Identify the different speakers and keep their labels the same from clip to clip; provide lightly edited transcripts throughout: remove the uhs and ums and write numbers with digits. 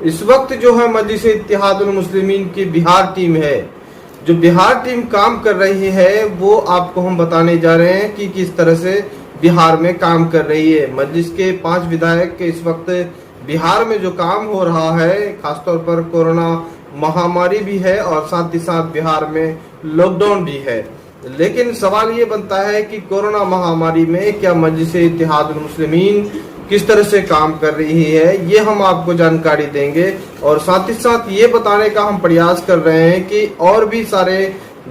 Speaker 1: इस वक्त जो है मजलिस इत्तेहादुल मुस्लिमीन की बिहार टीम है, जो बिहार टीम काम कर रही है वो आपको हम बताने जा रहे हैं कि किस तरह से बिहार में काम कर रही है। मजलिस के 5 विधायक के इस वक्त बिहार में जो काम हो रहा है, खासतौर पर कोरोना महामारी भी है और साथ ही साथ बिहार में लॉकडाउन भी है। लेकिन सवाल ये बनता है कि कोरोना महामारी में क्या मजलिस इत्तेहादुल मुस्लिमीन किस तरह से काम कर रही है, ये हम आपको जानकारी देंगे और साथ ही साथ ये बताने का हम प्रयास कर रहे हैं कि और भी सारे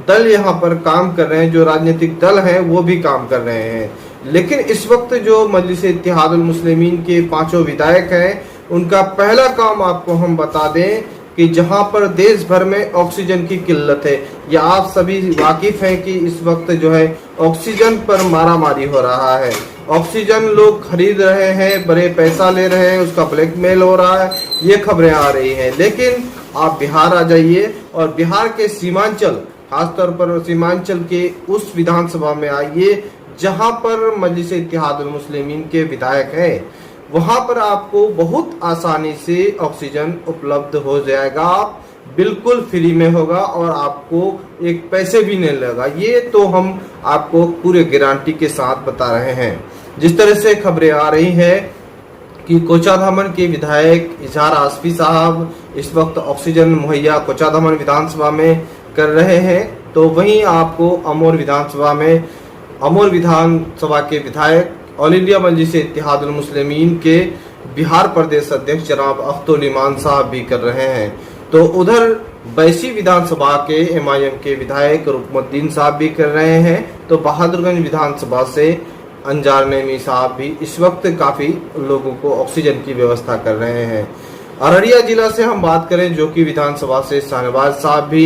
Speaker 1: दल यहाँ पर काम कर रहे हैं, जो राजनीतिक दल हैं वो भी काम कर रहे हैं। लेकिन इस वक्त जो मजलिस इत्तेहादुल मुस्लिमीन के 5 विधायक हैं, उनका पहला काम आपको हम बता दें कि जहां पर देश भर में ऑक्सीजन की किल्लत है, या आप सभी वाकिफ हैं कि इस वक्त जो है ऑक्सीजन पर मारामारी हो रहा है। ऑक्सीजन लोग खरीद रहे हैं, बड़े पैसा ले रहे हैं, उसका ब्लैकमेल हो रहा है, ये खबरें आ रही हैं। लेकिन आप बिहार आ जाइए और बिहार के सीमांचल, खासतौर पर सीमांचल के उस विधानसभा में आइए जहां पर मजलिस इत्तेहादुल मुस्लिमीन के विधायक हैं, वहां पर आपको बहुत आसानी से ऑक्सीजन उपलब्ध हो जाएगा, बिल्कुल फ्री में होगा और आपको एक पैसे भी नहीं लगेगा। ये तो हम आपको पूरे गारंटी के साथ बता रहे हैं। जिस तरह से खबरें आ रही है कि कोचाधामन के विधायक इजहार आसफी साहब इस वक्त ऑक्सीजन मुहैया कोचाधामन विधानसभा में कर रहे हैं, तो वहीं आपको अमोर विधानसभा के विधायक ऑल इंडिया मजलिस इत्तेहादुल मुस्लिमीन के बिहार प्रदेश अध्यक्ष जनाब अख्तुल ईमान साहब भी कर रहे हैं। तो उधर बैसी विधानसभा के एमआईएम के विधायक रुकमुद्दीन साहब भी कर रहे हैं। तो बहादुरगंज विधानसभा से अंजार नईमी साहब भी इस वक्त काफी लोगों को ऑक्सीजन की व्यवस्था कर रहे हैं। अररिया जिला से हम बात करें, जो कि विधानसभा से शाहनवाज साहब भी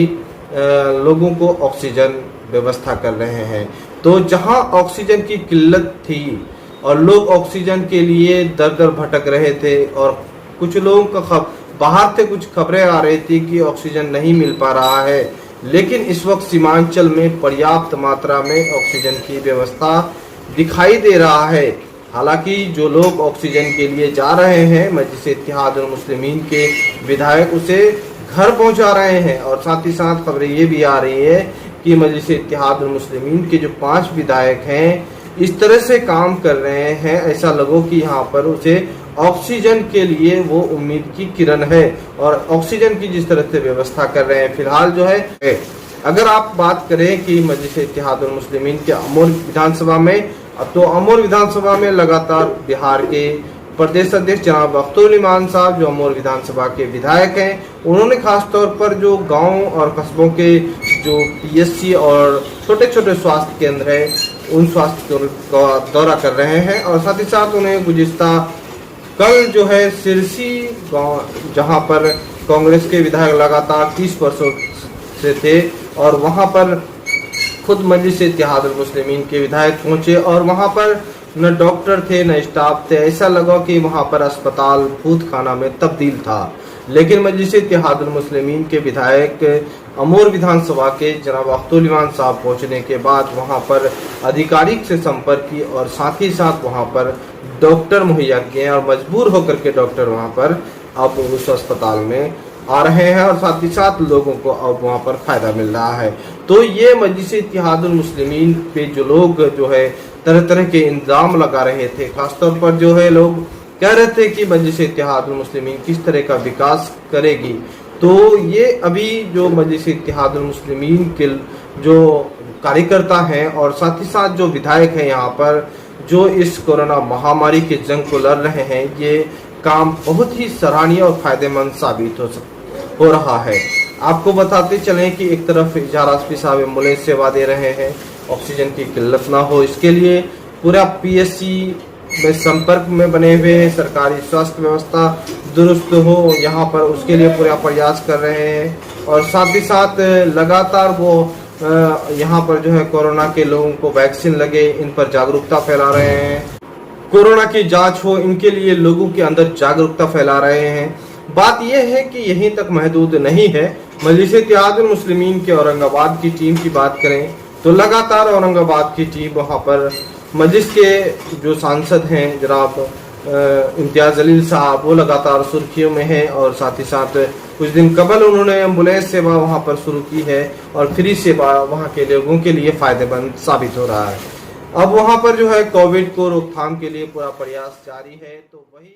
Speaker 1: लोगों को ऑक्सीजन व्यवस्था कर रहे हैं। तो जहां ऑक्सीजन की किल्लत थी और लोग ऑक्सीजन के लिए दर दर भटक रहे थे और कुछ लोगों का बाहर से कुछ खबरें आ रही थी कि ऑक्सीजन नहीं मिल पा रहा है, लेकिन इस वक्त सीमांचल में पर्याप्त मात्रा में ऑक्सीजन की व्यवस्था दिखाई दे रहा है। हालांकि जो लोग ऑक्सीजन के लिए जा रहे हैं, मजलिस इत्तेहादुल मुस्लिमीन के विधायक उसे घर पहुंचा रहे हैं। और साथ ही साथ खबरें ये भी आ रही है कि मजलिस इत्तेहादुल मुस्लिमीन के जो 5 विधायक हैं इस तरह से काम कर रहे हैं, ऐसा लगो कि यहाँ पर उसे ऑक्सीजन के लिए वो उम्मीद की किरण है और ऑक्सीजन की जिस तरह से व्यवस्था कर रहे हैं फिलहाल जो है। अगर आप बात करें कि मजलिस इत्तेहादुल मुस्लिमीन के अमोर विधानसभा में, तो अमोर विधानसभा में लगातार बिहार के प्रदेश अध्यक्ष जनाब अख्तुल ईमान साहब, जो अमोर विधानसभा के विधायक हैं, उन्होंने खास तौर पर जो गांव और कस्बों के जो पीएचसी और छोटे छोटे स्वास्थ्य केंद्र हैं, उन स्वास्थ्य केंद्र का दौरा कर रहे हैं। और साथ ही साथ उन्हें गुज़िश्ता कल जो है सिरसी गांव, जहां पर कांग्रेस के विधायक लगातार 30 वर्षों से थे, और वहां पर खुद मजलिस इत्तेहादुल मुस्लिमीन के विधायक पहुंचे और वहां पर न डॉक्टर थे न स्टाफ थे, ऐसा लगा कि वहां पर अस्पताल भूत खाना में तब्दील था। लेकिन मजलिस इत्तेहादुल मुस्लिमीन के विधायक अमोर विधानसभा के जनाब अख्तुल ईमान साहब पहुंचने के बाद वहां पर अधिकारी से संपर्क की और साथ ही साथ वहां पर डॉक्टर मुहैया किए और मजबूर होकर के डॉक्टर वहां पर अब उस अस्पताल में आ रहे हैं और साथ ही साथ लोगों को अब वहां पर फायदा मिल रहा है। तो ये मजलिस इत्तेहादुल मुस्लिमीन पे जो लोग जो है तरह तरह के इल्जाम लगा रहे थे, खासतौर पर जो है लोग कह रहे थे कि मजलिस इत्तेहादुल मुस्लिमीन किस तरह का विकास करेगी, तो ये अभी जो मजलिस इत्तेहादुल मुस्लिमीन के जो कार्यकर्ता हैं और साथ ही साथ जो विधायक हैं यहाँ पर, जो इस कोरोना महामारी के जंग को लड़ रहे हैं, ये काम बहुत ही सराहनीय और फायदेमंद साबित हो रहा है। आपको बताते चलें कि एक तरफ इजहार आसफी साहब एम्बुलेंस सेवा दे रहे हैं, ऑक्सीजन की किल्लत ना हो इसके लिए पूरा पीएचसी में संपर्क में बने हुए हैं, सरकारी स्वास्थ्य व्यवस्था दुरुस्त हो यहाँ पर उसके लिए पूरा प्रयास कर रहे हैं। और साथ ही साथ लगातार वो यहाँ पर जो है कोरोना के लोगों को वैक्सीन लगे, इन पर जागरूकता फैला रहे हैं, कोरोना की जांच हो इनके लिए लोगों के अंदर जागरूकता फैला रहे हैं। बात यह है कि यहीं तक महदूद नहीं है। मजलिस इत्तेहादुल मुस्लिमीन के औरंगाबाद की टीम की बात करें तो लगातार औरंगाबाद की टीम वहां पर मजलिस के जो सांसद हैं जनाब इम्तियाज जलील साहब, वो लगातार सुर्खियों में हैं और साथ ही साथ कुछ दिन कबल उन्होंने एम्बुलेंस सेवा वहां पर शुरू की है और फ्री सेवा वहां के लोगों के लिए फायदेमंद साबित हो रहा है। अब वहां पर जो है कोविड को रोकथाम के लिए पूरा प्रयास जारी है। तो वही